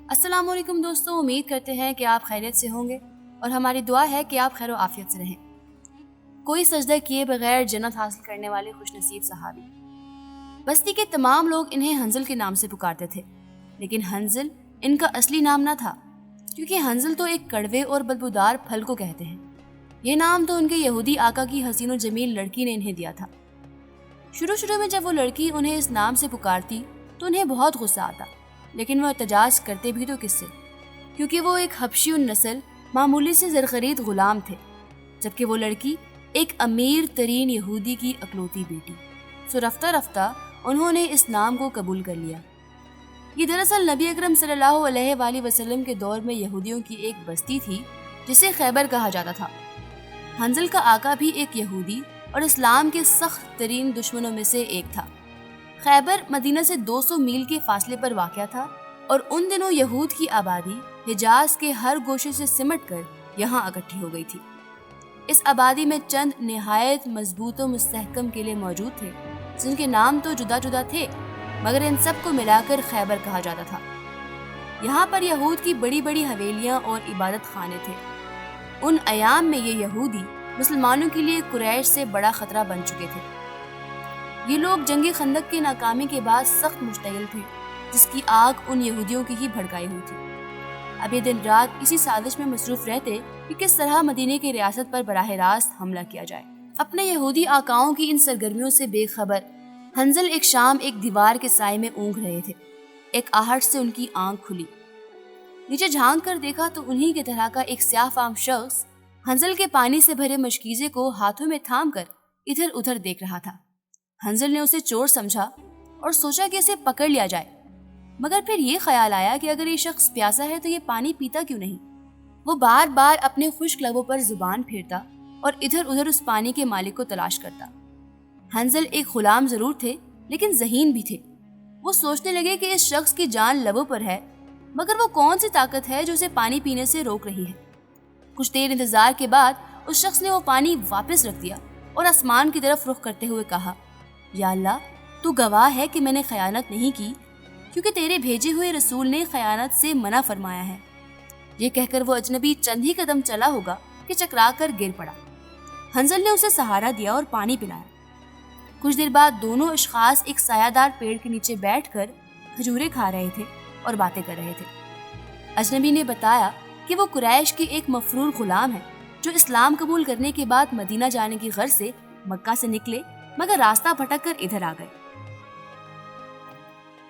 السلام علیکم دوستوں، امید کرتے ہیں کہ آپ خیریت سے ہوں گے اور ہماری دعا ہے کہ آپ خیر و عافیت سے رہیں۔ کوئی سجدہ کیے بغیر جنت حاصل کرنے والے خوش نصیب صحابی۔ بستی کے تمام لوگ انہیں حنظل کے نام سے پکارتے تھے، لیکن حنظل ان کا اصلی نام نہ تھا، کیونکہ حنظل تو ایک کڑوے اور بدبودار پھل کو کہتے ہیں۔ یہ نام تو ان کے یہودی آقا کی حسین و جمیل لڑکی نے انہیں دیا تھا۔ شروع میں جب وہ لڑکی انہیں اس نام سے پکارتی تو انہیں بہت غصہ آتا، لیکن وہ احتجاج کرتے بھی تو کس سے، کیونکہ وہ ایک حبشی النسل معمولی سے زرخرید غلام تھے، جبکہ وہ لڑکی ایک امیر ترین یہودی کی اکلوتی بیٹی۔ سو رفتہ رفتہ انہوں نے اس نام کو قبول کر لیا۔ یہ دراصل نبی اکرم صلی اللہ علیہ وآلہ وسلم کے دور میں یہودیوں کی ایک بستی تھی جسے خیبر کہا جاتا تھا۔ حنظل کا آقا بھی ایک یہودی اور اسلام کے سخت ترین دشمنوں میں سے ایک تھا۔ خیبر مدینہ سے 200 میل کے فاصلے پر واقع تھا اور ان دنوں یہود کی آبادی حجاز کے ہر گوشے سے سمٹ کر یہاں اکٹھی ہو گئی تھی۔ اس آبادی میں چند نہایت مضبوط و مستحکم قلعے موجود تھے، جن کے نام تو جدا جدا تھے، مگر ان سب کو ملا کر خیبر کہا جاتا تھا۔ یہاں پر یہود کی بڑی بڑی حویلیاں اور عبادت خانے تھے۔ ان ایام میں یہ یہودی مسلمانوں کے لیے قریش سے بڑا خطرہ بن چکے تھے۔ یہ لوگ جنگ خندق کی ناکامی کے بعد سخت مشتعل تھے، جس کی آگ ان یہودیوں کی ہی بھڑکائی ہوئی تھی۔ اب یہ دن رات اسی سازش میں مصروف رہتے کہ کس طرح مدینے کی ریاست پر براہ راست حملہ کیا جائے۔ اپنے یہودی آقاؤں کی ان سرگرمیوں سے بے خبر حنظل ایک شام ایک دیوار کے سائے میں اونگھ رہے تھے۔ ایک آہٹ سے ان کی آنکھ کھلی، نیچے جھانک کر دیکھا تو انہی کی طرح کا ایک سیاہ فام شخص حنظل کے پانی سے بھرے مشکیزے کو ہاتھوں میں تھام کر ادھر ادھر دیکھ رہا تھا۔ حنظل نے اسے چور سمجھا اور سوچا کہ اسے پکڑ لیا جائے، مگر پھر یہ خیال آیا کہ اگر یہ شخص پیاسا ہے تو یہ پانی پیتا کیوں نہیں۔ وہ بار بار اپنے خشک لبوں پر زبان پھیرتا اور ادھر ادھر اس پانی کے مالک کو تلاش کرتا۔ حنظل ایک غلام ضرور تھے، لیکن ذہین بھی تھے۔ وہ سوچنے لگے کہ اس شخص کی جان لبوں پر ہے، مگر وہ کون سی طاقت ہے جو اسے پانی پینے سے روک رہی ہے۔ کچھ دیر انتظار کے بعد اس شخص نے وہ پانی واپس رکھ دیا اور آسمان کی طرف رخ کرتے ہوئے کہا، یا اللہ، تو گواہ ہے کہ میں نے خیانت نہیں کی، کیونکہ تیرے بھیجے ہوئے رسول نے خیانت سے منع فرمایا ہے۔ یہ کہہ کر وہ اجنبی چند ہی قدم چلا ہوگا کہ چکرا کر گر پڑا۔ حنظل نے اسے سہارا دیا اور پانی پلایا۔ کچھ دیر بعد دونوں اشخاص ایک سایہ دار پیڑ کے نیچے بیٹھ کر کھجورے کھا رہے تھے اور باتیں کر رہے تھے۔ اجنبی نے بتایا کہ وہ قریش کی ایک مفرور غلام ہے جو اسلام قبول کرنے کے بعد مدینہ جانے کی غرض سے مکہ سے نکلے، مگر راستہ بھٹک کر ادھر آ گئے۔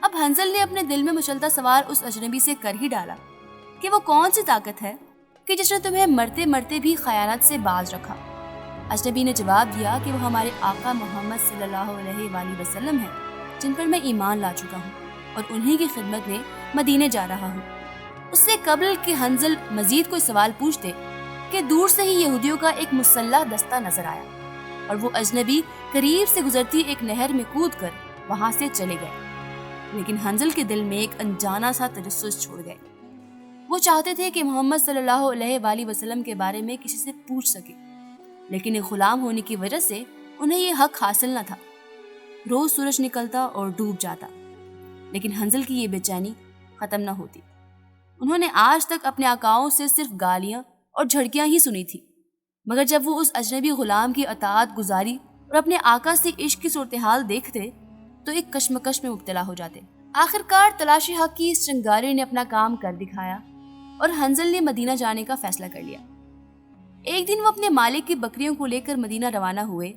اب حنظل نے اپنے دل میں مچلتا سوال اس اجنبی سے کر ہی ڈالا کہ وہ کون سی طاقت ہے کہ جس نے تمہیں مرتے مرتے بھی خیانت سے باز رکھا۔ اجنبی نے جواب دیا کہ وہ ہمارے آقا محمد صلی اللہ علیہ وآلہ وسلم ہیں، جن پر میں ایمان لا چکا ہوں اور انہی کی خدمت میں مدینے جا رہا ہوں۔ اس سے قبل کہ حنظل مزید کوئی سوال پوچھتے کہ دور سے ہی یہودیوں کا ایک مسلح دستہ نظر آیا اور وہ اجنبی قریب سے گزرتی ایک نہر میں کود کر وہاں سے چلے گئے، لیکن حنظل کے دل میں ایک انجانا سا تجسس چھوڑ گئے۔ وہ چاہتے تھے کہ محمد صلی اللہ علیہ وآلہ وسلم کے بارے میں کسی سے پوچھ سکے، لیکن ایک غلام ہونے کی وجہ سے انہیں یہ حق حاصل نہ تھا۔ روز سورج نکلتا اور ڈوب جاتا، لیکن حنظل کی یہ بے چینی ختم نہ ہوتی۔ انہوں نے آج تک اپنے آقاؤں سے صرف گالیاں اور جھڑکیاں ہی سنی تھی، مگر جب وہ اس اجنبی غلام کی اطاعت گزاری اور اپنے آقا سے عشق کی صورتحال دیکھتے تو ایک کشمکش میں مبتلا ہو جاتے۔ آخرکار تلاشی حق کی اس چنگاری نے اپنا کام کر دکھایا اور حنظل نے مدینہ جانے کا فیصلہ کر لیا۔ ایک دن وہ اپنے مالک کی بکریوں کو لے کر مدینہ روانہ ہوئے،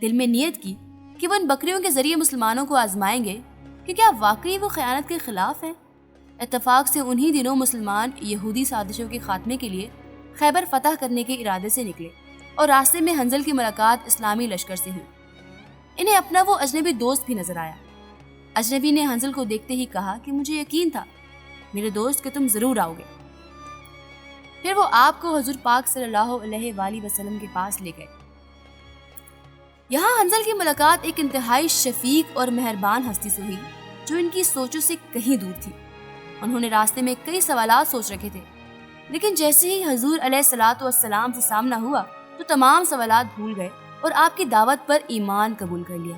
دل میں نیت کی کہ وہ ان بکریوں کے ذریعے مسلمانوں کو آزمائیں گے کہ کیا واقعی وہ خیانت کے خلاف ہیں۔ اتفاق سے انہی دنوں مسلمان یہودی سازشوں کے خاتمے کے لیے خیبر فتح کرنے کے ارادے سے نکلے اور راستے میں حنظل کی ملاقات اسلامی لشکر سے ہوئی۔ انہیں اپنا وہ اجنبی دوست بھی نظر آیا۔ اجنبی نے حنظل کو دیکھتے ہی کہا کہ مجھے یقین تھا میرے دوست کہ تم ضرور آؤ گے۔ پھر وہ آپ کو حضور پاک صلی اللہ علیہ وآلہ وسلم کے پاس لے گئے۔ یہاں حنظل کی ملاقات ایک انتہائی شفیق اور مہربان ہستی سے ہوئی جو ان کی سوچوں سے کہیں دور تھی۔ انہوں نے راستے میں کئی سوالات سوچ رکھے تھے، لیکن جیسے ہی حضور علیہ الصلوۃ والسلام سے سامنا ہوا تو تمام سوالات بھول گئے اور آپ کی دعوت پر ایمان قبول کر لیا۔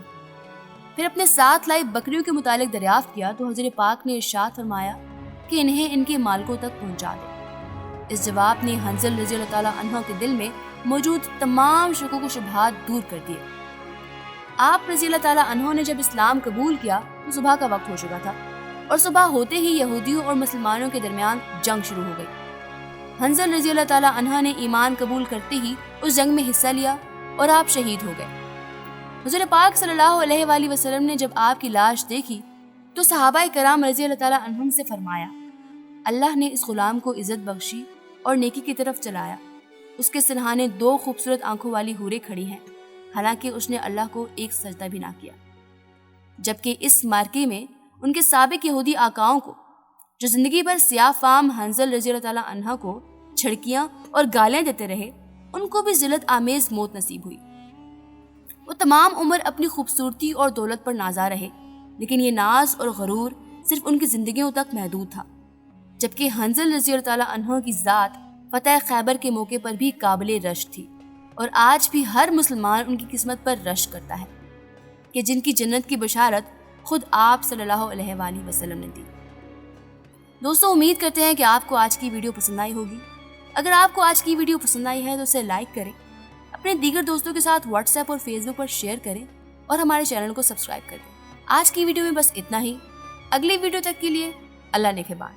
پھر اپنے ساتھ لائی بکریوں کے متعلق دریافت کیا تو حضور پاک نے ارشاد فرمایا کہ انہیں ان کے مالکوں تک پہنچا دے۔ اس جواب نے حنظل رضی اللہ تعالیٰ عنہ کے دل میں موجود تمام شکوک و شبہات دور کر دیے۔ آپ رضی اللہ تعالیٰ عنہ نے جب اسلام قبول کیا تو صبح کا وقت ہو چکا تھا، اور صبح ہوتے ہی یہودیوں اور مسلمانوں کے درمیان جنگ شروع ہو گئی۔ حنظل رضی اللہ تعالیٰ عنہ نے ایمان قبول کرتے ہی اس جنگ میں حصہ لیا اور آپ شہید ہو گئے۔ حضور پاک صلی اللہ علیہ وآلہ وسلم نے جب آپ کی لاش دیکھی تو صحابہ کرام رضی اللہ تعالیٰ عنہم سے فرمایا، اللہ نے اس غلام کو عزت بخشی اور نیکی کی طرف چلایا۔ اس کے سرہانے 2 خوبصورت آنکھوں والی حوریں کھڑی ہیں، حالانکہ اس نے اللہ کو ایک سجدہ بھی نہ کیا۔ جبکہ اس مارکے میں ان کے سابق یہودی آقاؤں کو، جو زندگی بھر سیاہ فام حنظل رضی اللہ تعالیٰ عنہ کو چھڑکیاں اور گالیں دیتے رہے، ان کو بھی ذلت آمیز موت نصیب ہوئی۔ وہ تمام عمر اپنی خوبصورتی اور دولت پر نازا رہے، لیکن یہ ناز اور غرور صرف ان کی زندگیوں تک محدود تھا، جبکہ حنظل رضی اللہ تعالیٰ عنہ کی ذات فتح خیبر کے موقع پر بھی قابل رشک تھی، اور آج بھی ہر مسلمان ان کی قسمت پر رشک کرتا ہے کہ جن کی جنت کی بشارت خود آپ صلی اللہ علیہ وآلہ وسلم نے دی۔ دوستو، امید کرتے ہیں کہ آپ کو آج کی ویڈیو پسند آئی ہوگی۔ اگر آپ کو آج کی ویڈیو پسند آئی ہے تو اسے لائک کریں، اپنے دیگر دوستوں کے ساتھ واٹس ایپ اور فیس بک پر شیئر کریں، اور ہمارے چینل کو سبسکرائب کر دیں۔ آج کی ویڈیو میں بس اتنا ہی۔ اگلی ویڈیو تک کے لیے اللہ نگہبان۔